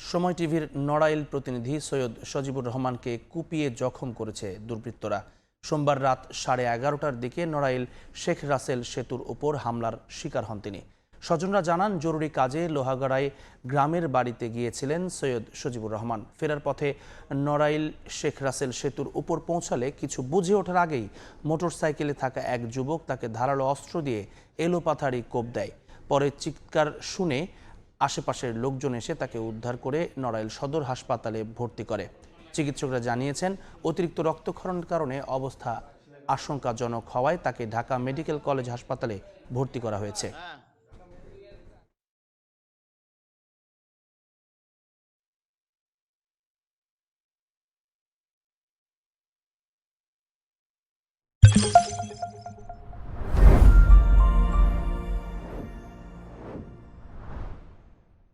সময় টিভির নড়াইল প্রতিনিধি সৈয়দ সজিবুর রহমানকে কুপিয়ে জখম করেছে দুর্বৃত্তরা। সোমবার রাত 11:30টার দিকে নড়াইল শেখ রাসেল সেতুর উপর হামলার শিকার হন তিনি। স্বজনরা জানান, জরুরি কাজে লোহাগাড়ায় গ্রামের বাড়িতে গিয়েছিলেন সৈয়দ সজিবুর রহমান। ফেরার পথে নড়াইল শেখ রাসেল সেতুর উপর পৌঁছালে কিছু বুঝে ওঠার আগেই মোটরসাইকেলে থাকা এক যুবক তাকে ধারালো অস্ত্র দিয়ে এলোপাথারি কোপ দেয়। পরে চিৎকার শুনে আশেপাশের লোকজন এসে তাকে উদ্ধার করে নড়াইল সদর হাসপাতালে ভর্তি করে। চিকিৎসকরা জানিয়েছেন, অতিরিক্ত রক্তক্ষরণের কারণে অবস্থা আশঙ্কাজনক হওয়ায় তাকে ঢাকা মেডিকেল কলেজ হাসপাতালে ভর্তি করা হয়েছে।